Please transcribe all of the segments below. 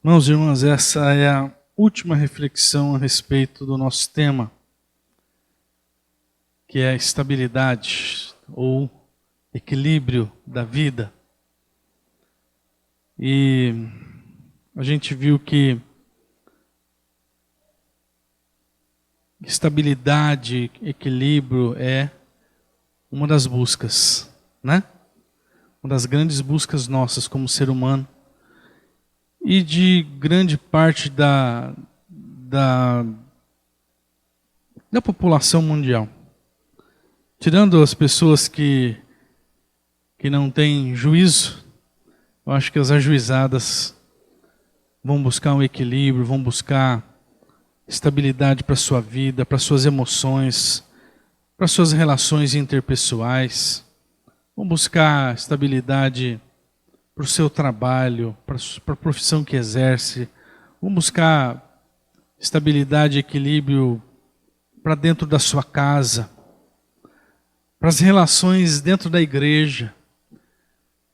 Irmãos e irmãs, essa é a última reflexão a respeito do nosso tema, que é a estabilidade ou equilíbrio da vida. E a gente viu que estabilidade, equilíbrio é uma das buscas, né? Uma das grandes buscas nossas como ser humano. E de grande parte da população mundial. Tirando as pessoas que não têm juízo, eu acho que as ajuizadas vão buscar um equilíbrio, vão buscar estabilidade para a sua vida, para suas emoções, para suas relações interpessoais, vão buscar estabilidade para o seu trabalho, para a profissão que exerce, vão buscar estabilidade e equilíbrio para dentro da sua casa, para as relações dentro da igreja,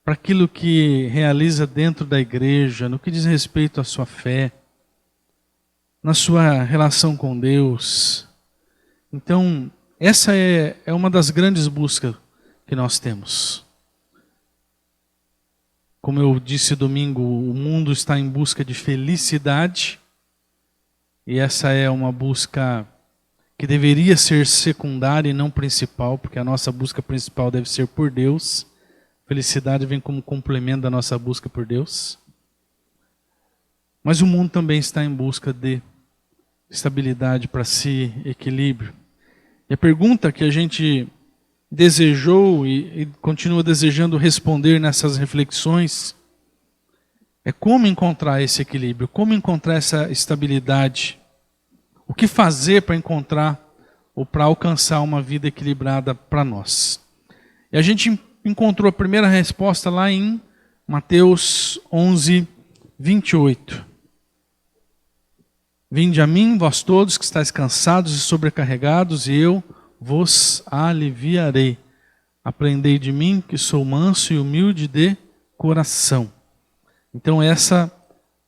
para aquilo que realiza dentro da igreja, no que diz respeito à sua fé, na sua relação com Deus. Então, essa é uma das grandes buscas que nós temos. Como eu disse domingo, o mundo está em busca de felicidade, e essa é uma busca que deveria ser secundária e não principal, porque a nossa busca principal deve ser por Deus. Felicidade vem como complemento da nossa busca por Deus. Mas o mundo também está em busca de estabilidade para si, equilíbrio. E a pergunta que a gente desejou e continua desejando responder nessas reflexões é como encontrar esse equilíbrio, como encontrar essa estabilidade, o que fazer para encontrar ou para alcançar uma vida equilibrada para nós. E a gente encontrou a primeira resposta lá em Mateus 11, 28. Vinde a mim, vós todos que estáis cansados e sobrecarregados, e eu vos aliviarei. Aprendei de mim, que sou manso e humilde de coração. Então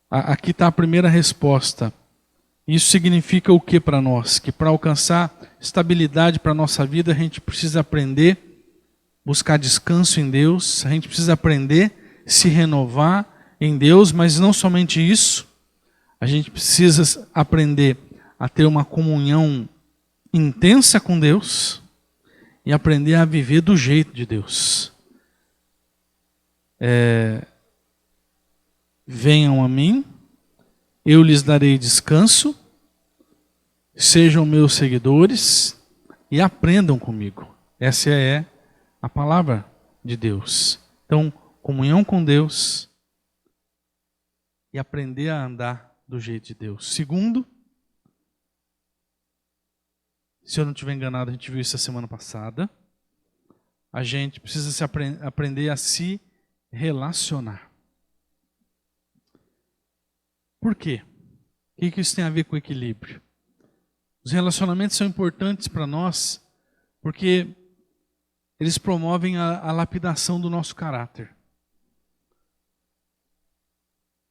aqui está a primeira resposta. Isso significa o que para nós? Que para alcançar estabilidade para a nossa vida, a gente precisa aprender, buscar descanso em Deus, a gente precisa aprender, se renovar em Deus, mas não somente isso, a gente precisa aprender a ter uma comunhão intensa com Deus e aprender a viver do jeito de Deus. Venham a mim, eu lhes darei descanso, sejam meus seguidores e aprendam comigo. Essa é a palavra de Deus. Então, comunhão com Deus e aprender a andar do jeito de Deus. Segundo, se eu não estiver enganado, a gente viu isso a semana passada, a gente precisa aprender a se relacionar. Por quê? O que isso tem a ver com equilíbrio? Os relacionamentos são importantes para nós porque eles promovem a lapidação do nosso caráter.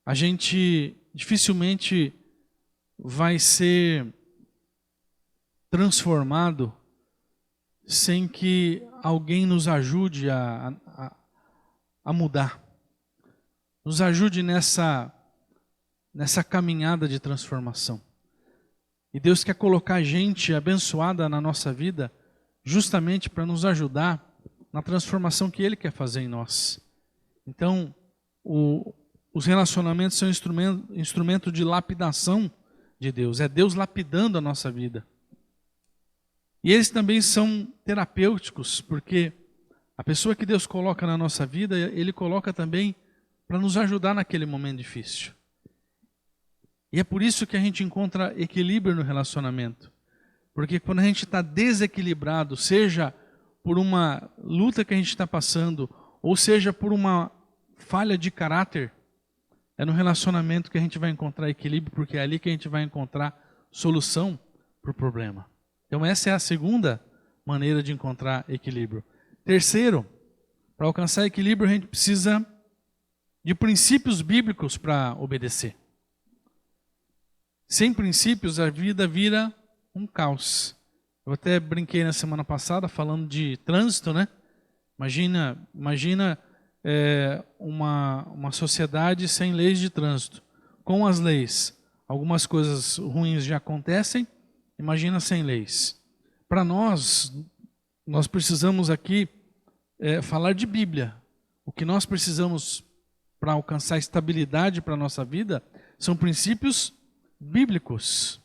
A gente dificilmente vai ser transformado sem que alguém nos ajude a mudar. Nos ajude nessa caminhada de transformação. E Deus quer colocar gente abençoada na nossa vida justamente para nos ajudar na transformação que Ele quer fazer em nós. Então, os relacionamentos são instrumento de lapidação de Deus. É Deus lapidando a nossa vida. E eles também são terapêuticos, porque a pessoa que Deus coloca na nossa vida, Ele coloca também para nos ajudar naquele momento difícil. E é por isso que a gente encontra equilíbrio no relacionamento. Porque quando a gente está desequilibrado, seja por uma luta que a gente está passando, ou seja por uma falha de caráter, é no relacionamento que a gente vai encontrar equilíbrio, porque é ali que a gente vai encontrar solução para o problema. Então essa é a segunda maneira de encontrar equilíbrio. Terceiro, para alcançar equilíbrio a gente precisa de princípios bíblicos para obedecer. Sem princípios, a vida vira um caos. Eu até brinquei na semana passada falando de trânsito, né? Imagina uma sociedade sem leis de trânsito. Com as leis, algumas coisas ruins já acontecem. Imagina sem leis. Para nós precisamos aqui falar de Bíblia. O que nós precisamos para alcançar estabilidade para a nossa vida são princípios bíblicos.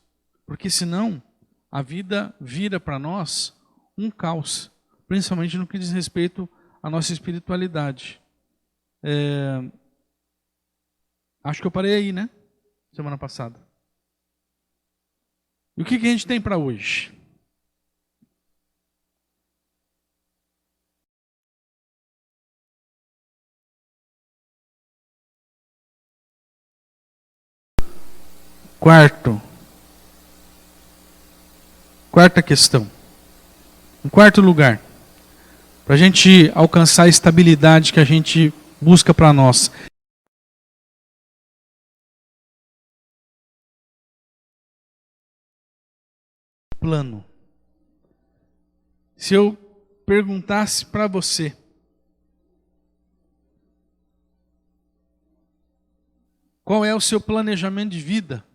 Porque senão a vida vira para nós um caos, principalmente no que diz respeito à nossa espiritualidade. Acho que eu parei aí, né? Semana passada. E o que a gente tem para hoje? Quarta questão. Em quarto lugar, para a gente alcançar a estabilidade que a gente busca para nós. Plano. Se eu perguntasse para você, qual é o seu planejamento de vida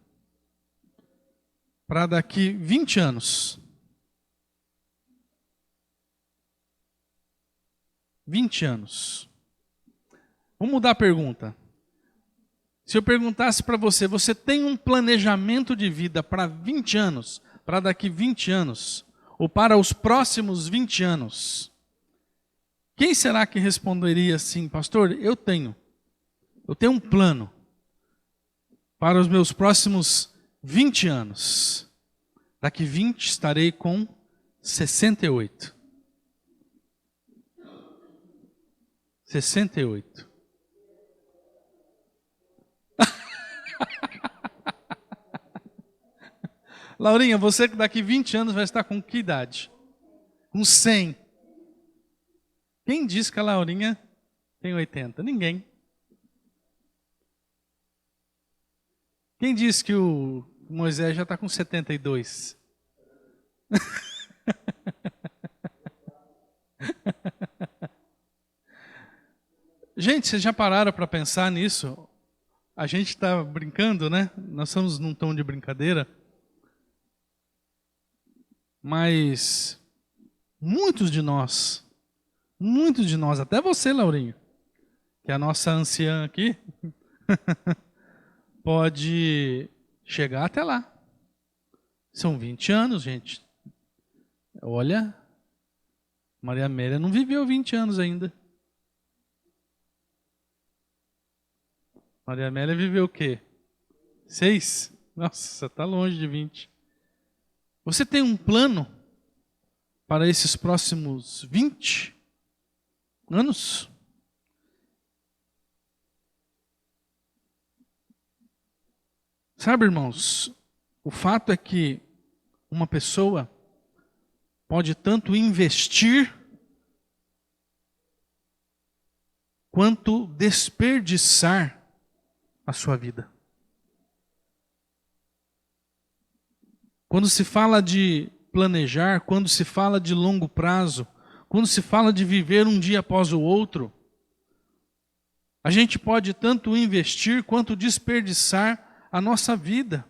para daqui 20 anos? 20 anos. Vamos mudar a pergunta. Se eu perguntasse para você, você tem um planejamento de vida para 20 anos, para daqui 20 anos, ou para os próximos 20 anos? Quem será que responderia assim, pastor, eu tenho um plano para os meus próximos 20 anos. Daqui 20 estarei com 68. 68. Laurinha, você que daqui 20 anos vai estar com que idade? Com 100. Quem diz que a Laurinha tem 80? Ninguém. Quem diz que o Moisés já está com 72? Gente, vocês já pararam para pensar nisso? A gente está brincando, né? Nós estamos num tom de brincadeira. Mas muitos de nós, até você, Laurinho, que é a nossa anciã aqui, pode chegar até lá. São 20 anos, gente. Olha, Maria Amélia não viveu 20 anos ainda. Maria Amélia viveu o quê? 6? Nossa, está longe de 20. Você tem um plano para esses próximos 20 anos? Sabe, irmãos, o fato é que uma pessoa pode tanto investir quanto desperdiçar a sua vida. Quando se fala de planejar, quando se fala de longo prazo, quando se fala de viver um dia após o outro, a gente pode tanto investir quanto desperdiçar a nossa vida.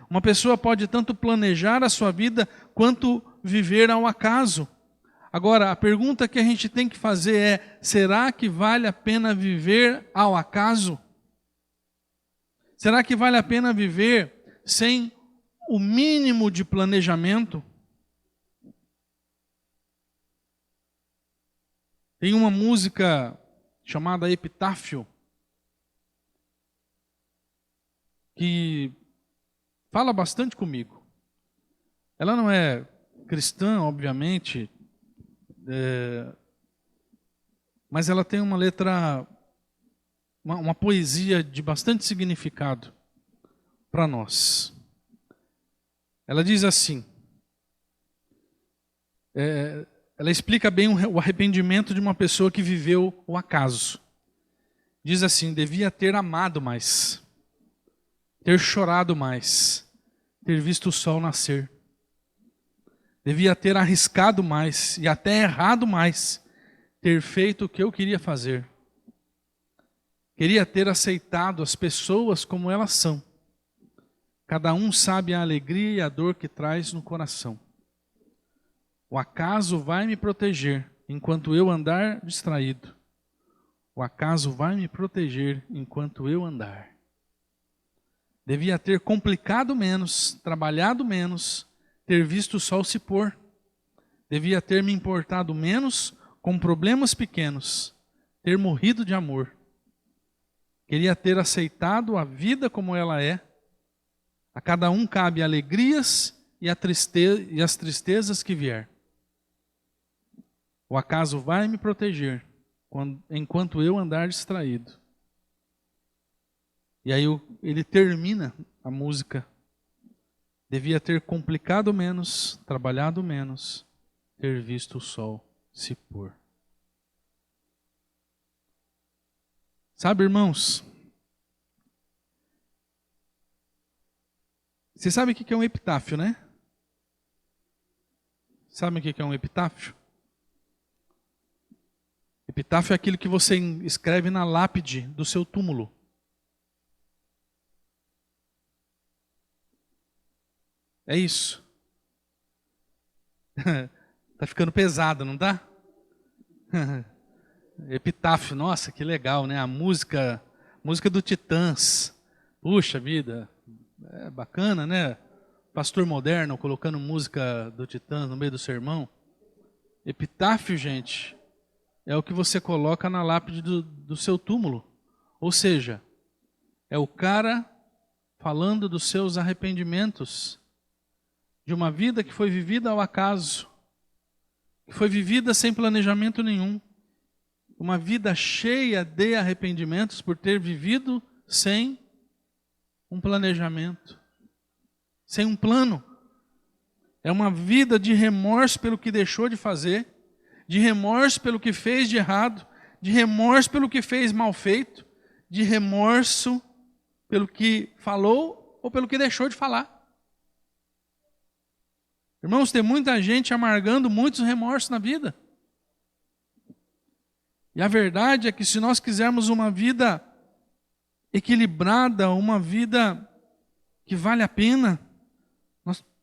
Uma pessoa pode tanto planejar a sua vida quanto viver ao acaso. Agora, a pergunta que a gente tem que fazer é: será que vale a pena viver ao acaso? Será que vale a pena viver sem o mínimo de planejamento? Tem uma música chamada Epitáfio que fala bastante comigo. Ela não é cristã, obviamente, mas ela tem uma letra, uma poesia de bastante significado para nós. Ela diz assim, ela explica bem o arrependimento de uma pessoa que viveu o acaso. Diz assim: devia ter amado mais, ter chorado mais, ter visto o sol nascer. Devia ter arriscado mais e até errado mais, ter feito o que eu queria fazer. Queria ter aceitado as pessoas como elas são. Cada um sabe a alegria e a dor que traz no coração. O acaso vai me proteger enquanto eu andar distraído. O acaso vai me proteger enquanto eu andar. Devia ter complicado menos, trabalhado menos, ter visto o sol se pôr. Devia ter me importado menos com problemas pequenos, ter morrido de amor. Queria ter aceitado a vida como ela é. A cada um cabe alegrias e as tristezas que vier. O acaso vai me proteger enquanto eu andar distraído. E aí ele termina a música. Devia ter complicado menos, trabalhado menos, ter visto o sol se pôr. Sabe, irmãos? Você sabe o que é um epitáfio, né? Sabe o que é um epitáfio? Epitáfio é aquilo que você escreve na lápide do seu túmulo. É isso. Tá ficando pesado, não tá? Epitáfio, nossa, que legal, né? A música do Titãs. Puxa vida, é bacana, né? Pastor moderno colocando música do Titãs no meio do sermão. Epitáfio, gente, é o que você coloca na lápide do seu túmulo. Ou seja, é o cara falando dos seus arrependimentos, de uma vida que foi vivida ao acaso, que foi vivida sem planejamento nenhum, uma vida cheia de arrependimentos por ter vivido sem um planejamento, sem um plano. É uma vida de remorso pelo que deixou de fazer, de remorso pelo que fez de errado, de remorso pelo que fez mal feito, de remorso pelo que falou ou pelo que deixou de falar. Irmãos, tem muita gente amargando muitos remorsos na vida. E a verdade é que se nós quisermos uma vida equilibrada, uma vida que vale a pena,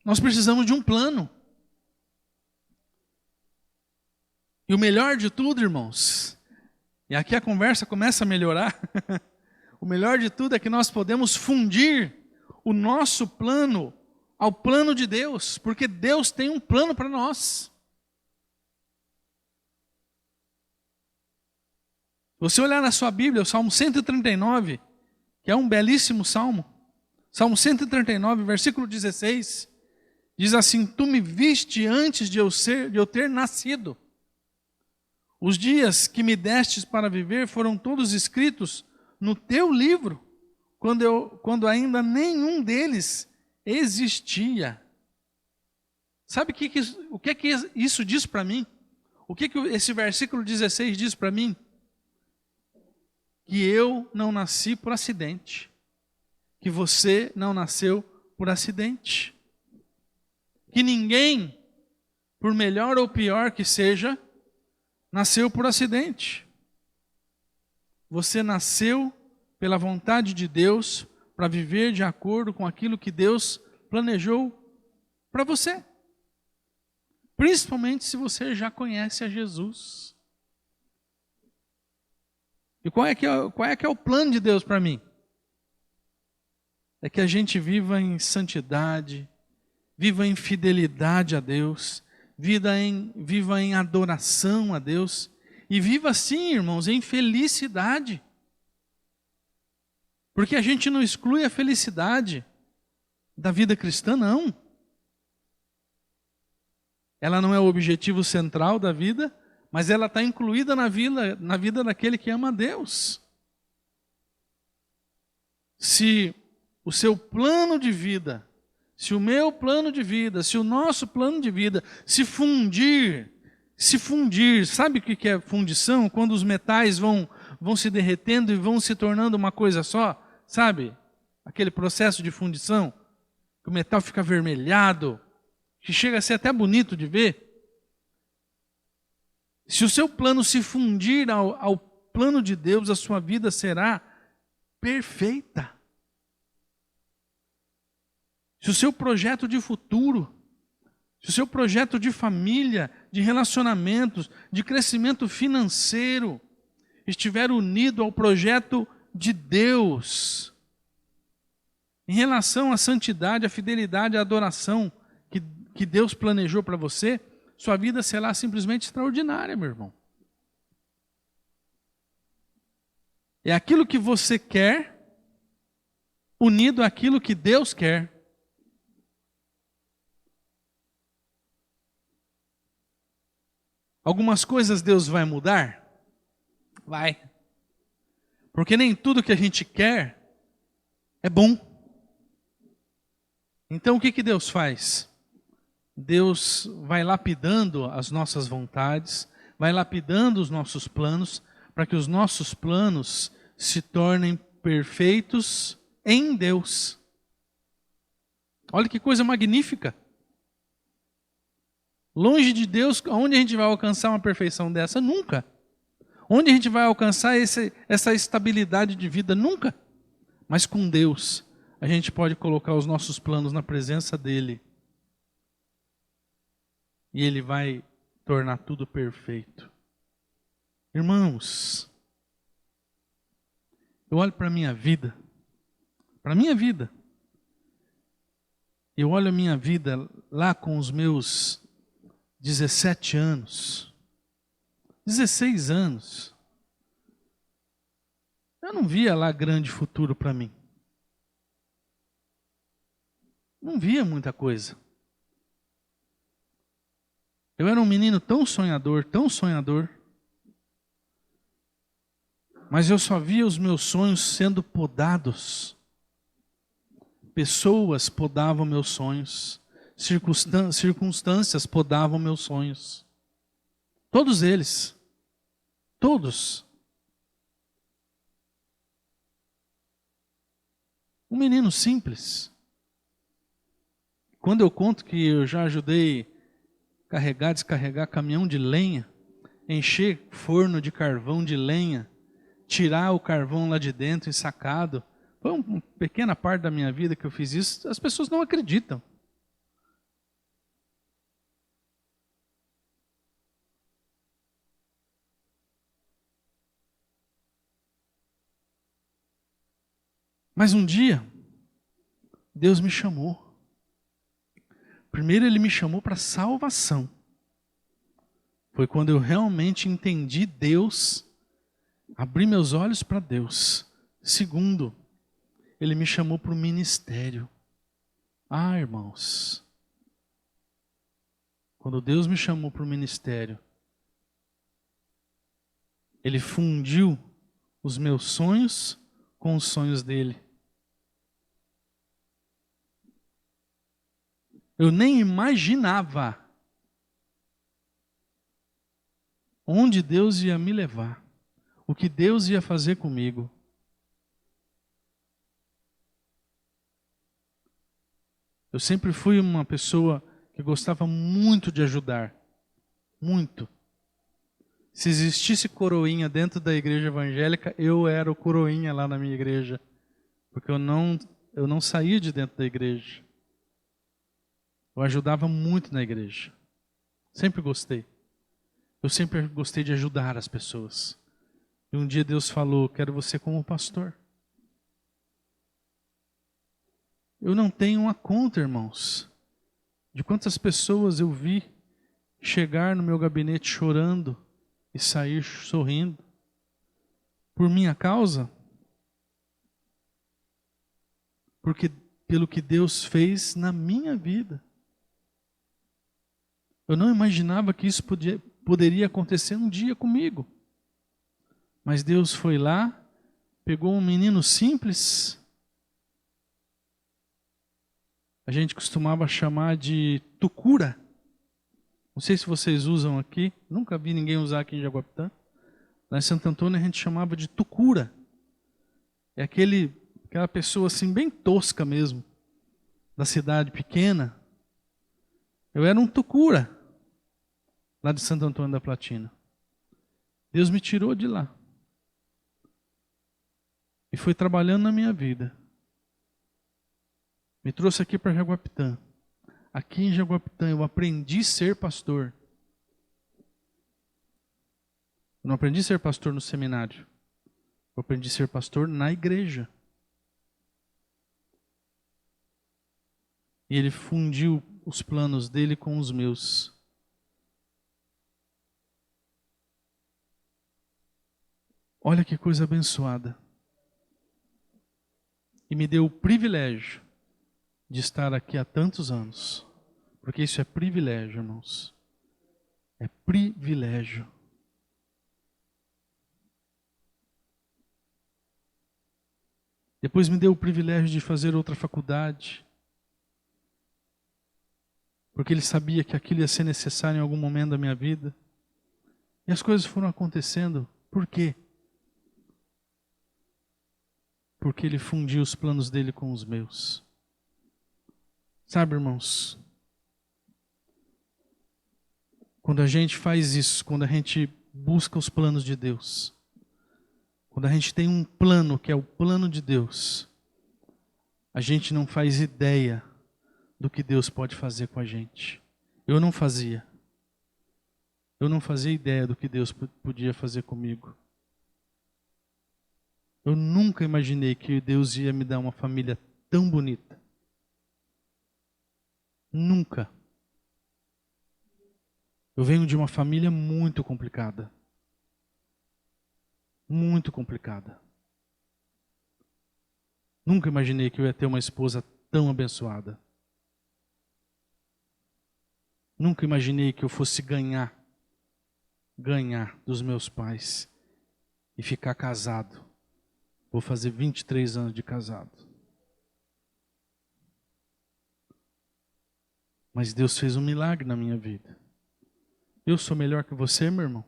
nós precisamos de um plano. E o melhor de tudo, irmãos, e aqui a conversa começa a melhorar, o melhor de tudo é que nós podemos fundir o nosso plano ao plano de Deus, porque Deus tem um plano para nós. Você olhar na sua Bíblia, o Salmo 139, que é um belíssimo salmo, Salmo 139, versículo 16, diz assim: Tu me viste antes de eu ter nascido. Os dias que me destes para viver foram todos escritos no teu livro, quando ainda nenhum deles existia. Sabe o que isso diz para mim? O que esse versículo 16 diz para mim? Que eu não nasci por acidente. Que você não nasceu por acidente. Que ninguém, por melhor ou pior que seja, nasceu por acidente. Você nasceu pela vontade de Deus para viver de acordo com aquilo que Deus planejou para você. Principalmente se você já conhece a Jesus. E qual é que é o plano de Deus para mim? É que a gente viva em santidade, viva em fidelidade a Deus, viva em adoração a Deus, e viva assim, irmãos, em felicidade. Porque a gente não exclui a felicidade da vida cristã, não. Ela não é o objetivo central da vida, mas ela está incluída na vida daquele que ama a Deus. Se o seu plano de vida, se o meu plano de vida, se o nosso plano de vida se fundir, sabe o que é fundição? Quando os metais vão se derretendo e vão se tornando uma coisa só, sabe? aquele processo de fundição, que o metal fica avermelhado, que chega a ser até bonito de ver. Se o seu plano se fundir ao plano de Deus, a sua vida será perfeita. Se o seu projeto de futuro, se o seu projeto de família, de relacionamentos, de crescimento financeiro, estiver unido ao projeto de Deus, em relação à santidade, à fidelidade, à adoração que Deus planejou para você, sua vida será simplesmente extraordinária, meu irmão. É aquilo que você quer, unido àquilo que Deus quer. Algumas coisas Deus vai mudar? Vai. Porque nem tudo que a gente quer é bom. Então o que Deus faz? Deus vai lapidando as nossas vontades, vai lapidando os nossos planos, para que os nossos planos se tornem perfeitos em Deus. Olha que coisa magnífica. Longe de Deus, onde a gente vai alcançar uma perfeição dessa? Nunca. Onde a gente vai alcançar essa estabilidade de vida? Nunca. Mas com Deus, a gente pode colocar os nossos planos na presença dEle. E Ele vai tornar tudo perfeito. Irmãos, eu olho para a minha vida, eu olho a minha vida lá com os meus 17 anos, 16 anos, eu não via lá grande futuro para mim. Não via muita coisa. Eu era um menino tão sonhador, mas eu só via os meus sonhos sendo podados. Pessoas podavam meus sonhos, circunstâncias podavam meus sonhos. Todos eles, todos. Um menino simples. Quando eu conto que eu já ajudei carregar, descarregar caminhão de lenha, encher forno de carvão de lenha, tirar o carvão lá de dentro ensacado, foi uma pequena parte da minha vida que eu fiz isso, as pessoas não acreditam. Mas um dia, Deus me chamou. Primeiro Ele me chamou para salvação. Foi quando eu realmente entendi Deus, abri meus olhos para Deus. Segundo, Ele me chamou para o ministério. Ah, irmãos, quando Deus me chamou para o ministério, Ele fundiu os meus sonhos com os sonhos dEle. Eu nem imaginava onde Deus ia me levar, o que Deus ia fazer comigo. Eu sempre fui uma pessoa que gostava muito de ajudar, muito. Se existisse coroinha dentro da igreja evangélica, eu era o coroinha lá na minha igreja, porque eu não saía de dentro da igreja. Eu ajudava muito na igreja. Sempre gostei. Eu sempre gostei de ajudar as pessoas. E um dia Deus falou, quero você como pastor. Eu não tenho uma conta, irmãos, de quantas pessoas eu vi chegar no meu gabinete chorando e sair sorrindo. Por minha causa. Porque pelo que Deus fez na minha vida. Eu não imaginava que isso poderia acontecer um dia comigo. Mas Deus foi lá, pegou um menino simples. A gente costumava chamar de tucura. Não sei se vocês usam aqui. Nunca vi ninguém usar aqui em Jaguapitã. Lá em Santo Antônio a gente chamava de tucura. É aquele aquela pessoa assim, bem tosca mesmo, da cidade pequena. Eu era um tucura, lá de Santo Antônio da Platina. Deus me tirou de lá. E foi trabalhando na minha vida. Me trouxe aqui para Jaguapitã. Aqui em Jaguapitã eu aprendi a ser pastor. Eu não aprendi a ser pastor no seminário. Eu aprendi a ser pastor na igreja. E ele fundiu os planos dele com os meus. Olha que coisa abençoada. E me deu o privilégio de estar aqui há tantos anos. Porque isso é privilégio, irmãos. É privilégio. Depois me deu o privilégio de fazer outra faculdade. Porque ele sabia que aquilo ia ser necessário em algum momento da minha vida. E as coisas foram acontecendo. Por quê? Porque ele fundiu os planos dele com os meus. Sabe, irmãos? Quando a gente faz isso, quando a gente busca os planos de Deus, quando a gente tem um plano que é o plano de Deus, a gente não faz ideia do que Deus pode fazer com a gente. Eu não fazia. Eu não fazia ideia do que Deus podia fazer comigo. Eu nunca imaginei que Deus ia me dar uma família tão bonita. Nunca. Eu venho de uma família muito complicada. Muito complicada. Nunca imaginei que eu ia ter uma esposa tão abençoada. Nunca imaginei que eu fosse ganhar dos meus pais e ficar casado. Vou fazer 23 anos de casado. Mas Deus fez um milagre na minha vida. Eu sou melhor que você, meu irmão?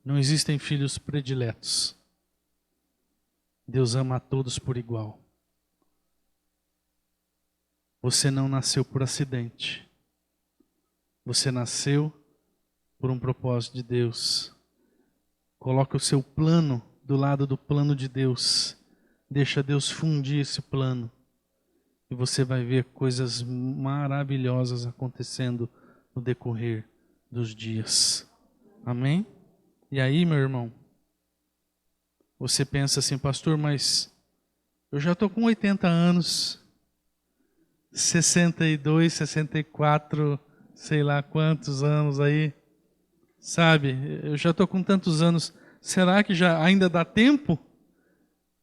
Não existem filhos prediletos. Deus ama a todos por igual. Você não nasceu por acidente. Você nasceu por um propósito de Deus. Coloque o seu plano do lado do plano de Deus. Deixa Deus fundir esse plano. E você vai ver coisas maravilhosas acontecendo no decorrer dos dias. Amém? E aí, meu irmão, você pensa assim, pastor, mas eu já estou com 80 anos, 62, 64, sei lá quantos anos aí, sabe? Eu já estou com tantos anos, será que ainda dá tempo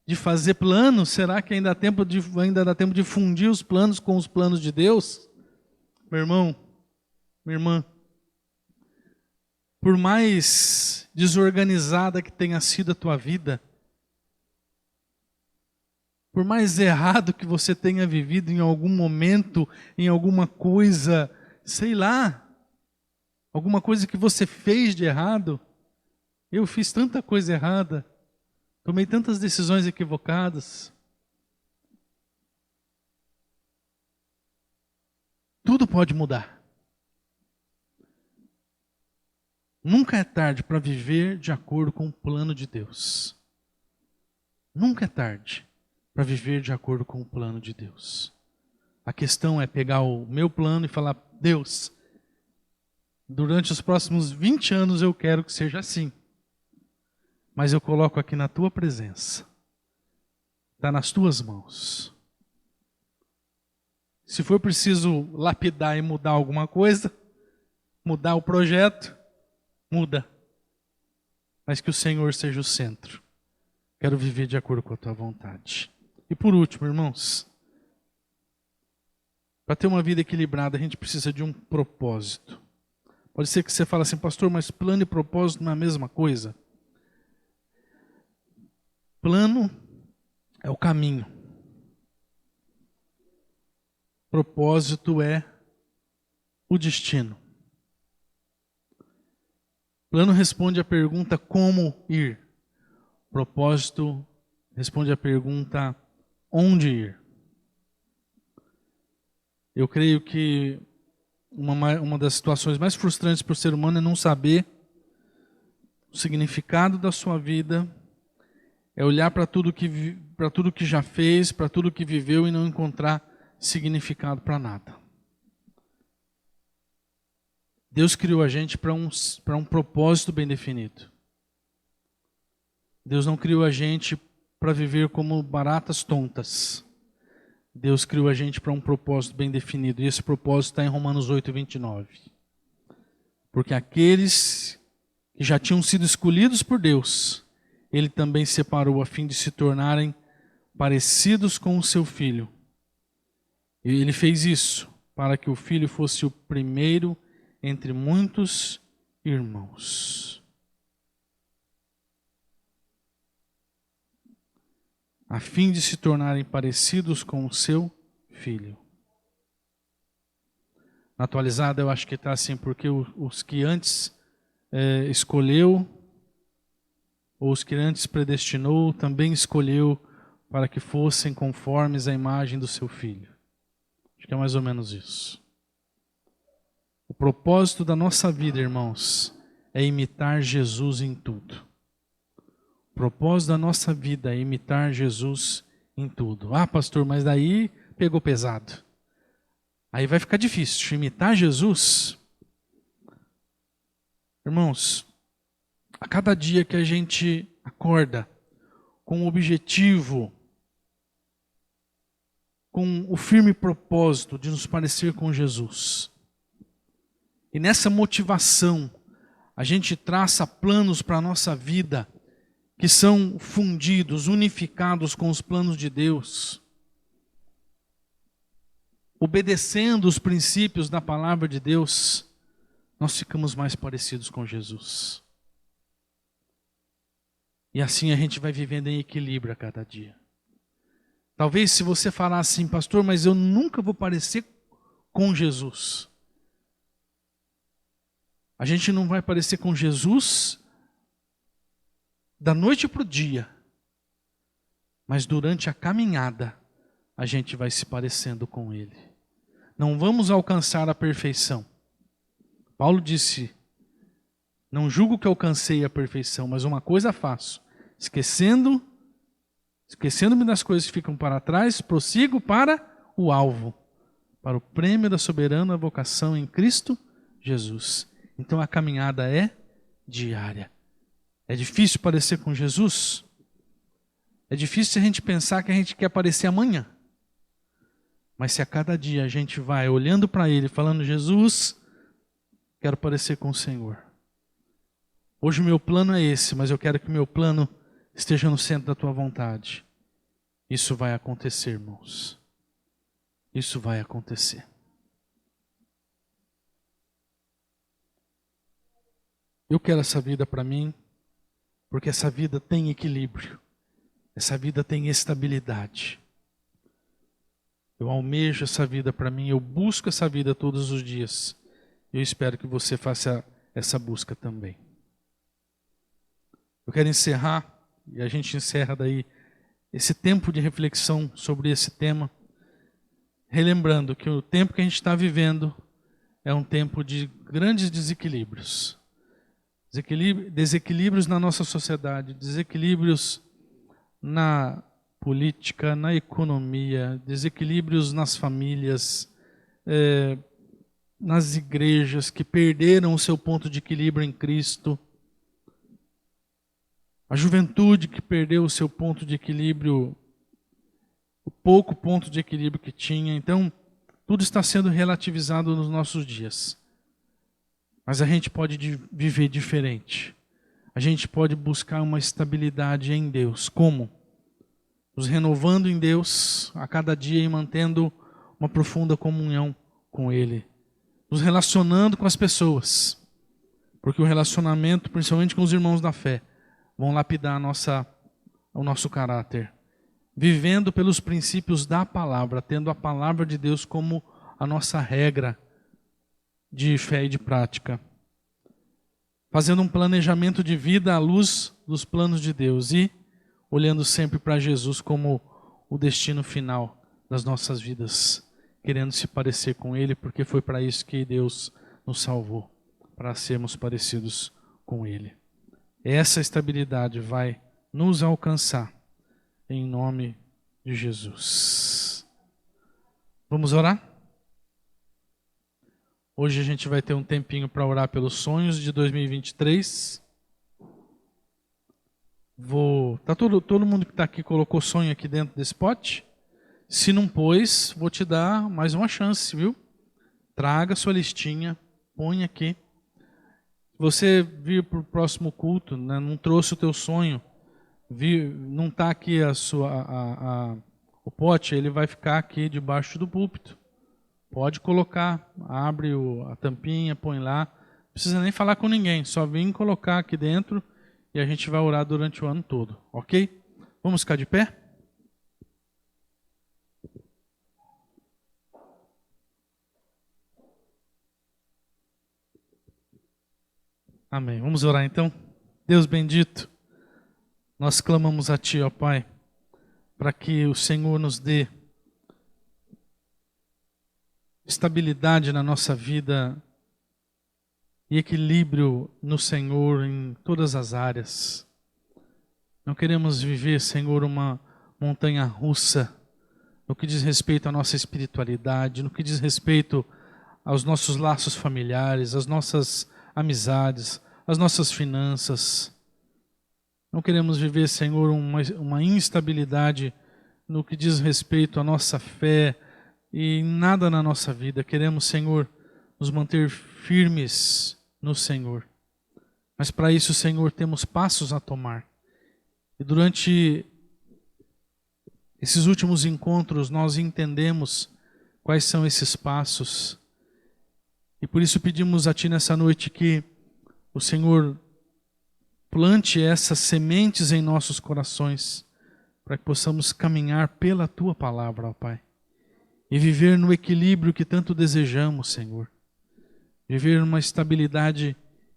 de fazer planos? Será que ainda dá tempo de fundir os planos com os planos de Deus? Meu irmão, minha irmã, por mais desorganizada que tenha sido a tua vida, por mais errado que você tenha vivido em algum momento, em alguma coisa, sei lá, alguma coisa que você fez de errado, eu fiz tanta coisa errada, tomei tantas decisões equivocadas. Tudo pode mudar. Nunca é tarde para viver de acordo com o plano de Deus. Nunca é tarde para viver de acordo com o plano de Deus. A questão é pegar o meu plano e falar, Deus, durante os próximos 20 anos eu quero que seja assim. Mas eu coloco aqui na tua presença. Está nas tuas mãos. Se for preciso lapidar e mudar alguma coisa, mudar o projeto, muda. Mas que o Senhor seja o centro. Quero viver de acordo com a tua vontade. E por último, irmãos, para ter uma vida equilibrada, a gente precisa de um propósito. Pode ser que você fale assim, pastor, mas plano e propósito não é a mesma coisa? Plano é o caminho. Propósito é o destino. Plano responde à pergunta como ir. Propósito responde à pergunta: onde ir? Eu creio que uma das situações mais frustrantes para o ser humano é não saber o significado da sua vida, é olhar para tudo que já fez, para tudo que viveu e não encontrar significado para nada. Deus criou a gente para um propósito bem definido. Deus não criou a gente para viver como baratas tontas. Deus criou a gente para um propósito bem definido. E esse propósito está em Romanos 8, 29. Porque aqueles que já tinham sido escolhidos por Deus, Ele também separou a fim de se tornarem parecidos com o seu Filho. E Ele fez isso para que o Filho fosse o primeiro entre muitos irmãos. A fim de se tornarem parecidos com o seu Filho. Na atualizada eu acho que está assim, porque os que antes escolheu, ou os que antes predestinou, também escolheu para que fossem conformes à imagem do seu Filho. Acho que é mais ou menos isso. O propósito da nossa vida, irmãos, é imitar Jesus em tudo. O propósito da nossa vida é imitar Jesus em tudo. Ah, pastor, mas daí pegou pesado. Aí vai ficar difícil. Imitar Jesus, irmãos, a cada dia que a gente acorda com o objetivo, com o firme propósito de nos parecer com Jesus, e nessa motivação, a gente traça planos para a nossa vida que são fundidos, unificados com os planos de Deus, obedecendo os princípios da palavra de Deus, nós ficamos mais parecidos com Jesus. E assim a gente vai vivendo em equilíbrio a cada dia. Talvez se você falar assim, pastor, mas eu nunca vou parecer com Jesus. A gente não vai parecer com Jesus da noite para o dia. Mas durante a caminhada, a gente vai se parecendo com Ele. Não vamos alcançar a perfeição. Paulo disse, não julgo que alcancei a perfeição, mas uma coisa faço, esquecendo-me das coisas que ficam para trás, prossigo para o alvo, para o prêmio da soberana vocação em Cristo Jesus. Então a caminhada é diária. É difícil parecer com Jesus? É difícil a gente pensar que a gente quer aparecer amanhã. Mas se a cada dia a gente vai olhando para Ele, falando, Jesus, quero parecer com o Senhor. Hoje o meu plano é esse, mas eu quero que o meu plano esteja no centro da Tua vontade. Isso vai acontecer, irmãos. Isso vai acontecer. Eu quero essa vida para mim, porque essa vida tem equilíbrio. Essa vida tem estabilidade. Eu almejo essa vida para mim, eu busco essa vida todos os dias. Eu espero que você faça essa busca também. Eu quero encerrar, e a gente encerra daí, esse tempo de reflexão sobre esse tema, relembrando que o tempo que a gente está vivendo é um tempo de grandes desequilíbrios. Desequilíbrios na nossa sociedade, desequilíbrios na política, na economia, desequilíbrios nas famílias, nas igrejas que perderam o seu ponto de equilíbrio em Cristo, a juventude que perdeu o seu ponto de equilíbrio, o pouco ponto de equilíbrio que tinha. Então, tudo está sendo relativizado nos nossos dias. Mas a gente pode viver diferente. A gente pode buscar uma estabilidade em Deus. Como? Nos renovando em Deus a cada dia e mantendo uma profunda comunhão com Ele. Nos relacionando com as pessoas. Porque o relacionamento, principalmente com os irmãos da fé, vão lapidar o nosso caráter. Vivendo pelos princípios da palavra, tendo a palavra de Deus como a nossa regra de fé e de prática. Fazendo um planejamento de vida à luz dos planos de Deus. E olhando sempre para Jesus como o destino final das nossas vidas, querendo se parecer com Ele, porque foi para isso que Deus nos salvou, para sermos parecidos com Ele. Essa estabilidade vai nos alcançar, em nome de Jesus. Vamos orar? Hoje a gente vai ter um tempinho para orar pelos sonhos de 2023. Todo mundo que está aqui colocou sonho aqui dentro desse pote? Se não pôs, vou te dar mais uma chance, viu? Traga sua listinha, põe aqui. Você vir para o próximo culto, né, não trouxe o teu sonho, não está aqui o pote, ele vai ficar aqui debaixo do púlpito. Pode colocar, abre a tampinha, põe lá. Não precisa nem falar com ninguém, só vem colocar aqui dentro e a gente vai orar durante o ano todo, ok? Vamos ficar de pé? Amém. Vamos orar então? Deus bendito, nós clamamos a Ti, ó Pai, para que o Senhor nos dê estabilidade na nossa vida e equilíbrio no Senhor em todas as áreas. Não queremos viver, Senhor, uma montanha russa no que diz respeito à nossa espiritualidade, no que diz respeito aos nossos laços familiares, às nossas amizades, às nossas finanças. Não queremos viver, Senhor, uma instabilidade no que diz respeito à nossa fé e nada na nossa vida. Queremos, Senhor, nos manter firmes no Senhor. Mas para isso, Senhor, temos passos a tomar. E durante esses últimos encontros, nós entendemos quais são esses passos. E por isso pedimos a Ti nessa noite que o Senhor plante essas sementes em nossos corações, para que possamos caminhar pela Tua palavra, ó Pai. E viver no equilíbrio que tanto desejamos, Senhor. Viver numa estabilidade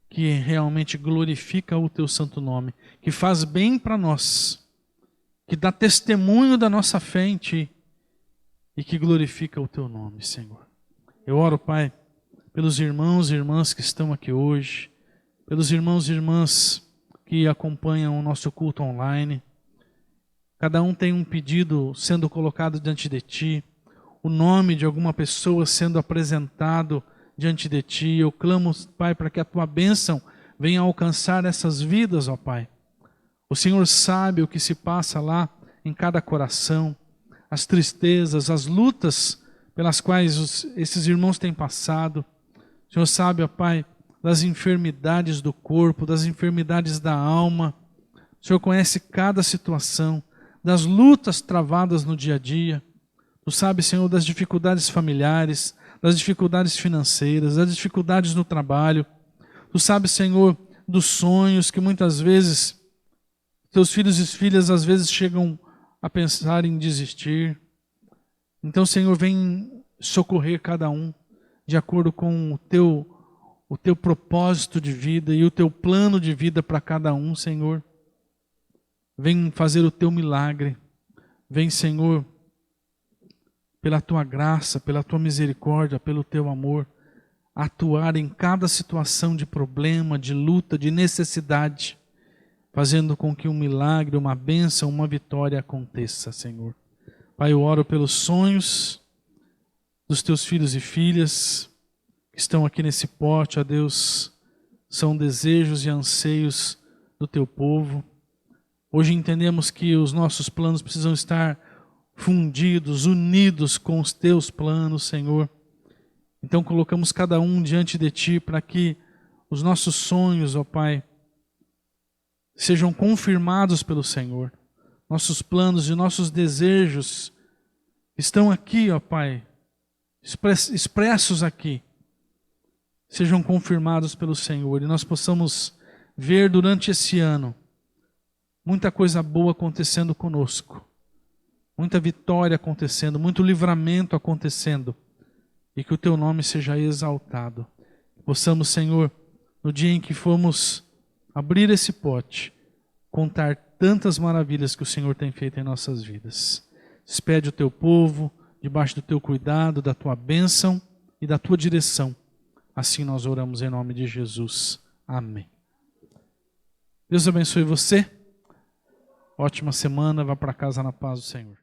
que realmente glorifica o Teu santo nome, que faz bem para nós, que dá testemunho da nossa fé em Ti e que glorifica o Teu nome, Senhor. Eu oro, Pai, pelos irmãos e irmãs que estão aqui hoje, pelos irmãos e irmãs que acompanham o nosso culto online. Cada um tem um pedido sendo colocado diante de Ti, o nome de alguma pessoa sendo apresentado diante de Ti. Eu clamo, Pai, para que a Tua bênção venha alcançar essas vidas, ó Pai. O Senhor sabe o que se passa lá em cada coração, as tristezas, as lutas pelas quais esses irmãos têm passado. O Senhor sabe, ó Pai, das enfermidades do corpo, das enfermidades da alma. O Senhor conhece cada situação, das lutas travadas no dia a dia. Tu sabes, Senhor, das dificuldades familiares, das dificuldades financeiras, das dificuldades no trabalho. Tu sabes, Senhor, dos sonhos que muitas vezes Teus filhos e filhas às vezes chegam a pensar em desistir. Então, Senhor, vem socorrer cada um de acordo com o Teu propósito de vida e o Teu plano de vida para cada um, Senhor. Vem fazer o Teu milagre. Vem, Senhor, pela Tua graça, pela Tua misericórdia, pelo Teu amor, atuar em cada situação de problema, de luta, de necessidade, fazendo com que um milagre, uma bênção, uma vitória aconteça, Senhor. Pai, eu oro pelos sonhos dos Teus filhos e filhas que estão aqui nesse pote, ó Deus, são desejos e anseios do Teu povo. Hoje entendemos que os nossos planos precisam estar fundidos, unidos com os Teus planos, Senhor. Então colocamos cada um diante de Ti para que os nossos sonhos, ó Pai, sejam confirmados pelo Senhor. Nossos planos e nossos desejos estão aqui, ó Pai, expressos aqui, sejam confirmados pelo Senhor e nós possamos ver durante esse ano muita coisa boa acontecendo conosco, muita vitória acontecendo, muito livramento acontecendo e que o Teu nome seja exaltado. Possamos, Senhor, no dia em que formos abrir esse pote, contar tantas maravilhas que o Senhor tem feito em nossas vidas. Despede o teu povo, debaixo do teu cuidado, da tua bênção e da tua direção. Assim nós oramos em nome de Jesus. Amém. Deus abençoe você. Ótima semana. Vá para casa na paz do Senhor.